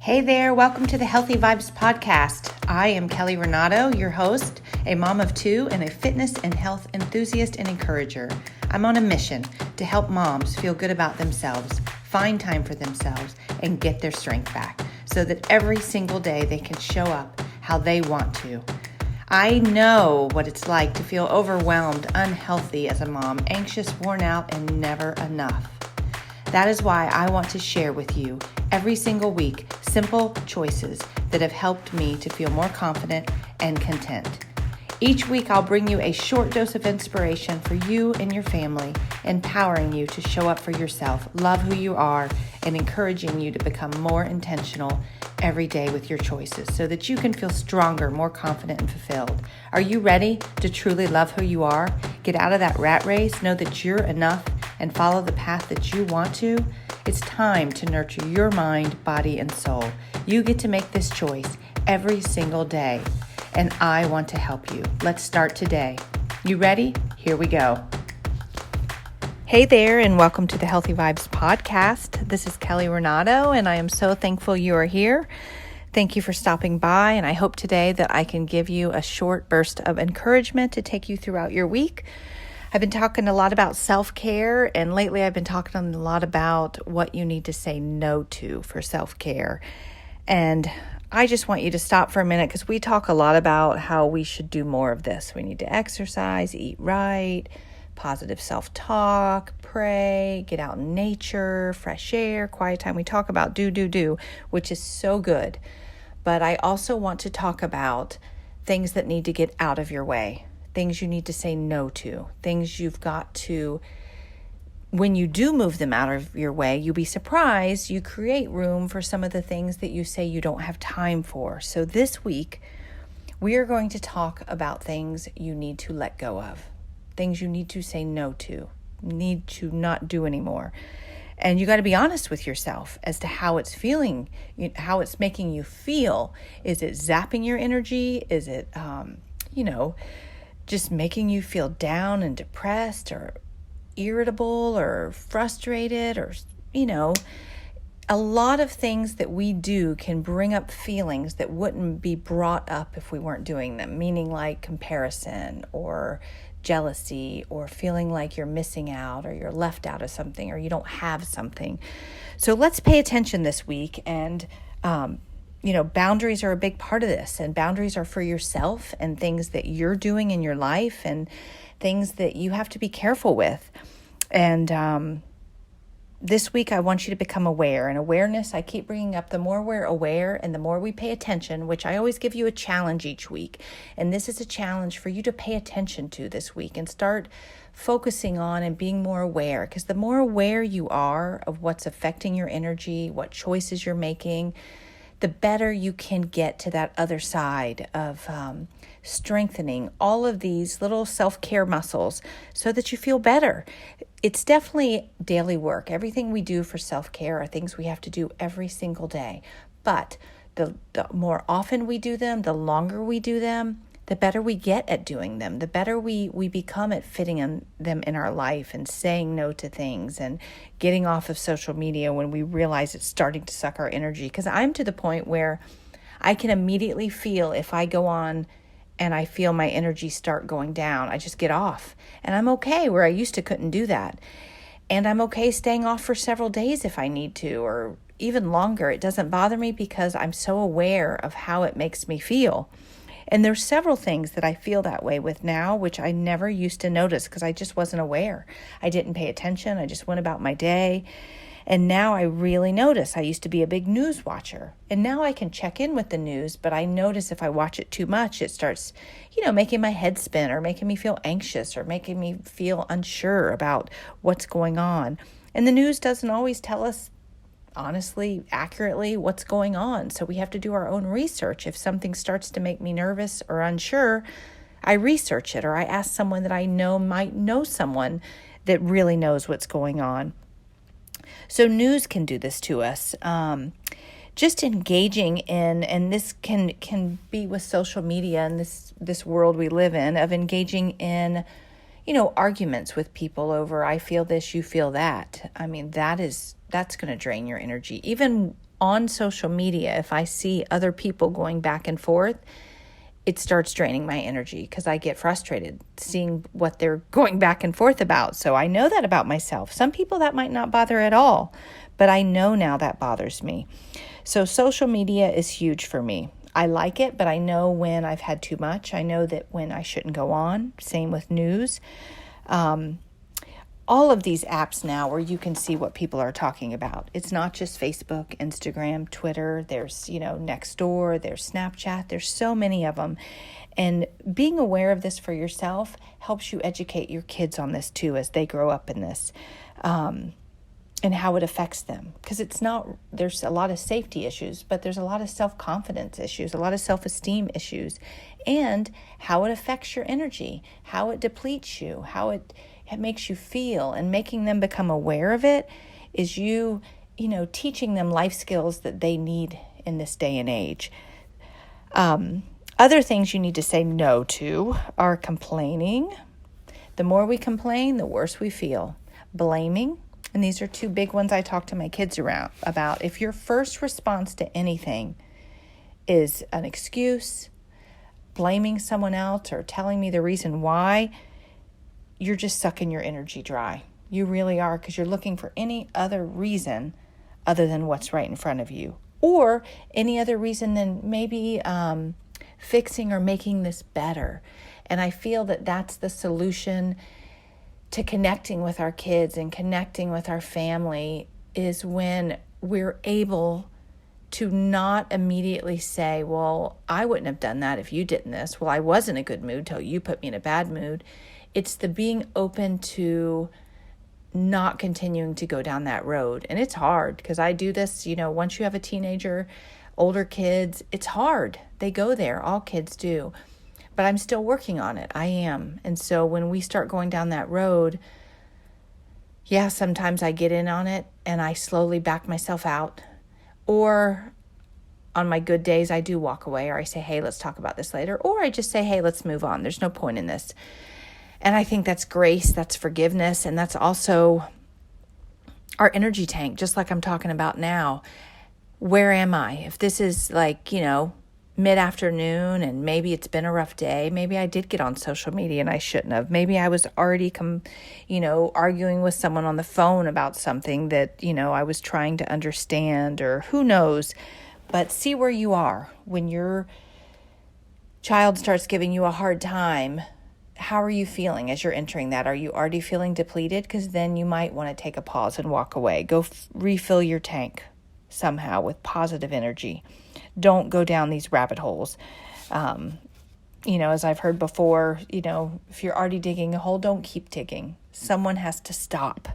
Hey there, welcome to the Healthy Vibes podcast. I am Kelly Renato, your host, a mom of two, and a fitness and health enthusiast and encourager. I'm on a mission to help moms feel good about themselves, find time for themselves, and get their strength back so that every single day they can show up how they want to. I know what it's like to feel overwhelmed, unhealthy as a mom, anxious, worn out, and never enough. That is why I want to share with you every single week simple choices that have helped me to feel more confident and content. Each week I'll bring you a short dose of inspiration for you and your family, empowering you to show up for yourself, love who you are, and encouraging you to become more intentional every day with your choices so that you can feel stronger, more confident, and fulfilled. Are you ready to truly love who you are? Get out of that rat race, know that you're enough, and follow the path that you want to? It's time to nurture your mind, body, and soul. You get to make this choice every single day, and I want to help you. Let's start today. You ready? Here we go. Hey there, and welcome to the Healthy Vibes podcast. This is Kelly Renato, and I am so thankful you are here. Thank you for stopping by, and I hope today that I can give you a short burst of encouragement to take you throughout your week. I've been talking a lot about self-care, and lately I've been talking a lot about what you need to say no to for self-care. And I just want you to stop for a minute because we talk a lot about how we should do more of this. We need to exercise, eat right, positive self-talk, pray, get out in nature, fresh air, quiet time. We talk about do, which is so good. But I also want to talk about things that need to get out of your way. Things you need to say no to, things you've got to, when you do move them out of your way, you'll be surprised, you create room for some of the things that you say you don't have time for. So this week, we are going to talk about things you need to let go of, things you need to say no to, need to not do anymore. And you got to be honest with yourself as to how it's feeling, how it's making you feel. Is it zapping your energy? Is it, just making you feel down and depressed or irritable or frustrated or, a lot of things that we do can bring up feelings that wouldn't be brought up if we weren't doing them, meaning like comparison or jealousy or feeling like you're missing out or you're left out of something or you don't have something. So let's pay attention this week and, boundaries are a big part of this, and boundaries are for yourself and things that you're doing in your life and things that you have to be careful with. And this week, I want you to become aware. And awareness, I keep bringing up, the more we're aware and the more we pay attention, which I always give you a challenge each week. And this is a challenge for you to pay attention to this week and start focusing on and being more aware. Because the more aware you are of what's affecting your energy, what choices you're making, the better you can get to that other side of strengthening all of these little self-care muscles so that you feel better. It's definitely daily work. Everything we do for self-care are things we have to do every single day. But the more often we do them, the longer we do them, the better we get at doing them, the better we become at fitting them in our life and saying no to things and getting off of social media when we realize it's starting to suck our energy. Because I'm to the point where I can immediately feel if I go on and I feel my energy start going down, I just get off. And I'm okay where I used to couldn't do that. And I'm okay staying off for several days if I need to, or even longer. It doesn't bother me because I'm so aware of how it makes me feel. And there's several things that I feel that way with now, which I never used to notice because I just wasn't aware. I didn't pay attention. I just went about my day. And now I really notice. I used to be a big news watcher. And now I can check in with the news, but I notice if I watch it too much, it starts, making my head spin or making me feel anxious or making me feel unsure about what's going on. And the news doesn't always tell us honestly, accurately what's going on. So we have to do our own research. If something starts to make me nervous or unsure, I research it or I ask someone that I know might know someone that really knows what's going on. So news can do this to us. Just engaging in, and this can be with social media and this world we live in, of engaging in, arguments with people over, I feel this, you feel that. I mean, that's going to drain your energy. Even on social media, if I see other people going back and forth, it starts draining my energy because I get frustrated seeing what they're going back and forth about. So I know that about myself. Some people that might not bother at all, but I know now that bothers me. So social media is huge for me. I like it, but I know when I've had too much. I know that when I shouldn't go on. Same with news. All of these apps now where you can see what people are talking about. It's not just Facebook, Instagram, Twitter. There's, Nextdoor, there's Snapchat. There's so many of them. And being aware of this for yourself helps you educate your kids on this too as they grow up in this, and how it affects them. Because there's a lot of safety issues, but there's a lot of self-confidence issues, a lot of self-esteem issues, and how it affects your energy, how it depletes you, how it makes you feel. And making them become aware of it is you teaching them life skills that they need in this day and age. Other things you need to say no to are complaining. The more we complain, the worse we feel. Blaming, and these are two big ones I talk to my kids about. If your first response to anything is an excuse, blaming someone else, or telling me the reason why, you're just sucking your energy dry. You really are, because you're looking for any other reason other than what's right in front of you, or any other reason than maybe fixing or making this better. And I feel that that's the solution to connecting with our kids and connecting with our family, is when we're able to not immediately say, well, I wouldn't have done that if you didn't this. Well, I was in a good mood till you put me in a bad mood. It's the being open to not continuing to go down that road. And it's hard, because I do this, once you have a teenager, older kids, it's hard. They go there. All kids do. But I'm still working on it. I am. And so when we start going down that road, sometimes I get in on it and I slowly back myself out. Or on my good days, I do walk away, or I say, hey, let's talk about this later. Or I just say, hey, let's move on. There's no point in this. And I think that's grace, that's forgiveness, and that's also our energy tank, just like I'm talking about now. Where am I? If this is mid-afternoon and maybe it's been a rough day, maybe I did get on social media and I shouldn't have. Maybe I was already arguing with someone on the phone about something that, I was trying to understand, or who knows. But see where you are. When your child starts giving you a hard time, how are you feeling as you're entering that? Are you already feeling depleted? Because then you might want to take a pause and walk away. Go refill your tank somehow with positive energy. Don't go down these rabbit holes. As I've heard before, if you're already digging a hole, don't keep digging. Someone has to stop.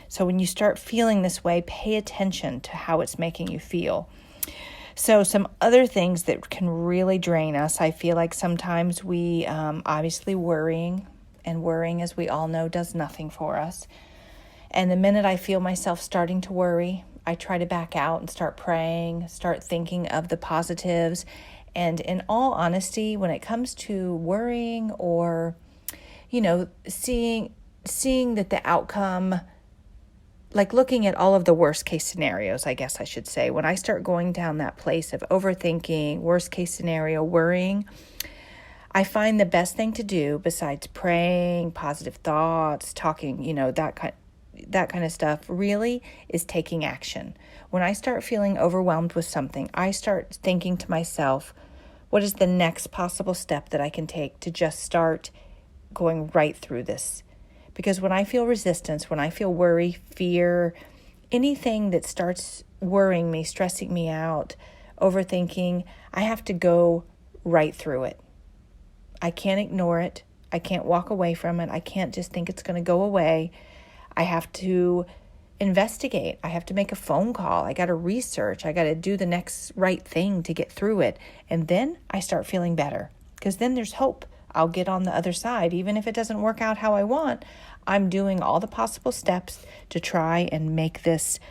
So when you start feeling this way, pay attention to how it's making you feel. So some other things that can really drain us, I feel like sometimes we obviously worrying, as we all know, does nothing for us. And the minute I feel myself starting to worry, I try to back out and start praying, start thinking of the positives. And in all honesty, when it comes to worrying or, seeing that the outcome, like looking at all of the worst case scenarios, I guess I should say, when I start going down that place of overthinking, worst case scenario, worrying, I find the best thing to do besides praying, positive thoughts, talking, that kind of stuff really is taking action. When I start feeling overwhelmed with something, I start thinking to myself, what is the next possible step that I can take to just start going right through this? Because when I feel resistance, when I feel worry, fear, anything that starts worrying me, stressing me out, overthinking, I have to go right through it. I can't ignore it. I can't walk away from it. I can't just think it's going to go away. I have to investigate. I have to make a phone call. I got to research. I got to do the next right thing to get through it. And then I start feeling better, because then there's hope. I'll get on the other side. Even if it doesn't work out how I want, I'm doing all the possible steps to try and make this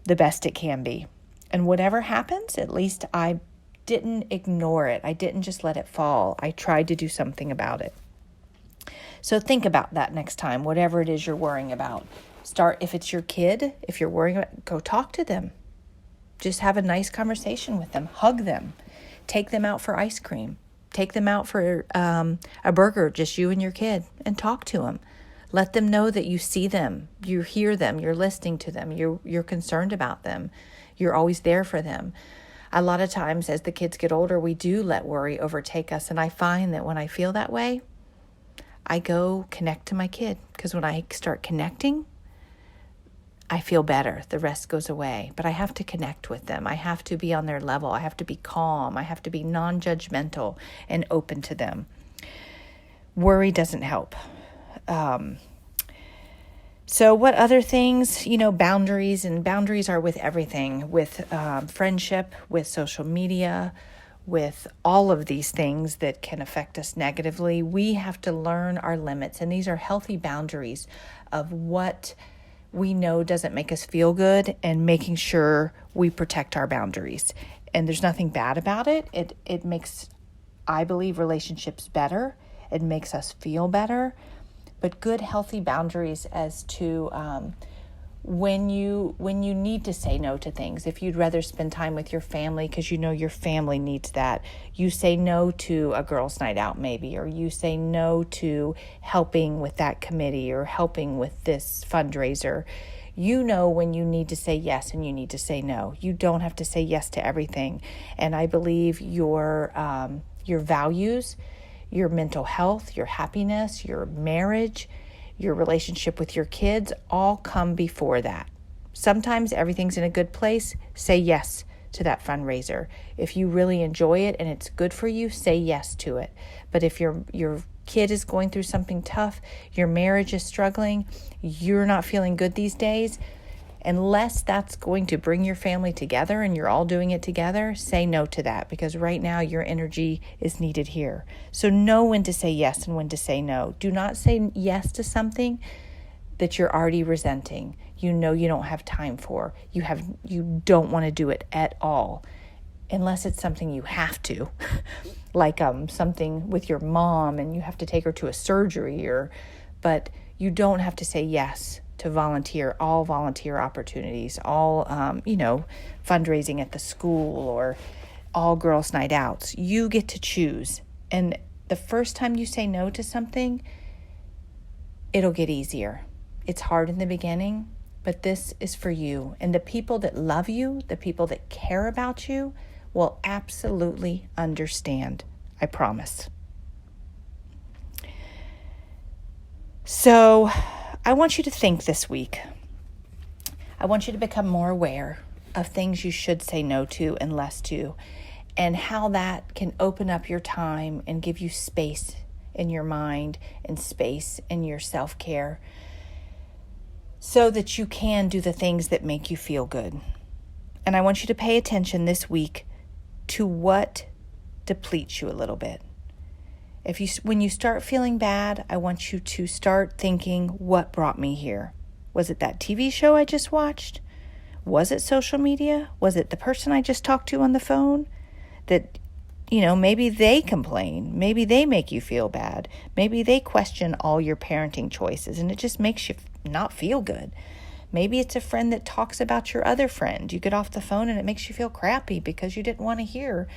the best it can be. And whatever happens, at least I didn't ignore it. I didn't just let it fall. I tried to do something about it. So think about that next time, whatever it is you're worrying about. If it's your kid, if you're worrying about, go talk to them. Just have a nice conversation with them. Hug them. Take them out for ice cream. Take them out for a burger, just you and your kid, and talk to them. Let them know that you see them, you hear them, you're listening to them, you're concerned about them, you're always there for them. A lot of times as the kids get older, we do let worry overtake us. And I find that when I feel that way, I go connect to my kid, because when I start connecting, I feel better. The rest goes away. But I have to connect with them. I have to be on their level. I have to be calm. I have to be non-judgmental and open to them. Worry doesn't help. So what other things? Boundaries, and boundaries are with everything, with friendship, with social media, with all of these things that can affect us negatively. We have to learn our limits, and these are healthy boundaries of what we know doesn't make us feel good, and making sure we protect our boundaries. And there's nothing bad about it. It makes, I believe, relationships better. It makes us feel better. But good, healthy boundaries as to when you need to say no to things. If you'd rather spend time with your family because you know your family needs that, you say no to a girls' night out maybe, or you say no to helping with that committee or helping with this fundraiser. You know when you need to say yes and you need to say no. You don't have to say yes to everything. And I believe your values, your mental health, your happiness, your marriage, your relationship with your kids all come before that. Sometimes everything's in a good place. Say yes to that fundraiser. If you really enjoy it and it's good for you, say yes to it. But if your kid is going through something tough, your marriage is struggling, you're not feeling good these days, unless that's going to bring your family together and you're all doing it together, say no to that, because right now your energy is needed here. So know when to say yes and when to say no. Do not say yes to something that you're already resenting. You know you don't have time for. You don't want to do it at all, unless it's something you have to, like something with your mom and you have to take her to a surgery, but you don't have to say yes to all volunteer opportunities, all, fundraising at the school or all girls' night outs. You get to choose. And the first time you say no to something, it'll get easier. It's hard in the beginning, but this is for you. And the people that love you, the people that care about you, will absolutely understand. I promise. So I want you to think this week. I want you to become more aware of things you should say no to and less to, and how that can open up your time and give you space in your mind and space in your self-care so that you can do the things that make you feel good. And I want you to pay attention this week to what depletes you a little bit. When you start feeling bad, I want you to start thinking, what brought me here? Was it that TV show I just watched? Was it social media? Was it the person I just talked to on the phone? That, maybe they complain. Maybe they make you feel bad. Maybe they question all your parenting choices and it just makes you not feel good. Maybe it's a friend that talks about your other friend. You get off the phone and it makes you feel crappy because you didn't want to hear,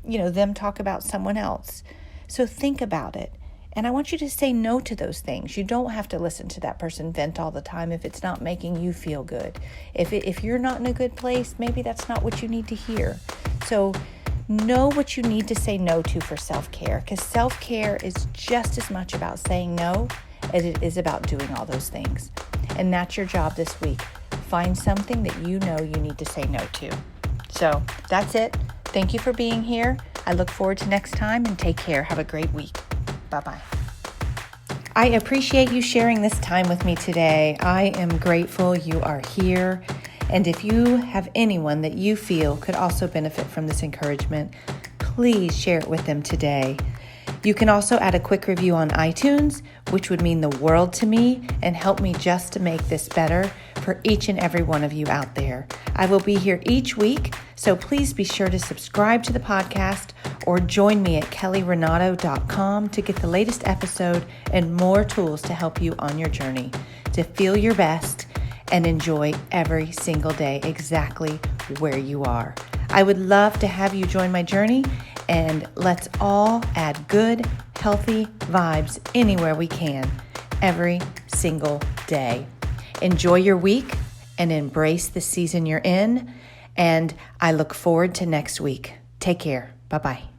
them talk about someone else. So think about it. And I want you to say no to those things. You don't have to listen to that person vent all the time if it's not making you feel good. If you're not in a good place, maybe that's not what you need to hear. So know what you need to say no to for self-care, because self-care is just as much about saying no as it is about doing all those things. And that's your job this week. Find something that you know you need to say no to. So that's it. Thank you for being here. I look forward to next time, and take care. Have a great week. Bye-bye. I appreciate you sharing this time with me today. I am grateful you are here. And if you have anyone that you feel could also benefit from this encouragement, please share it with them today. You can also add a quick review on iTunes, which would mean the world to me and help me just to make this better for each and every one of you out there. I will be here each week, so please be sure to subscribe to the podcast or join me at kellyrenato.com to get the latest episode and more tools to help you on your journey to feel your best and enjoy every single day exactly where you are. I would love to have you join my journey, and let's all add good, healthy vibes anywhere we can every single day. Enjoy your week and embrace the season you're in, and I look forward to next week. Take care. Bye-bye.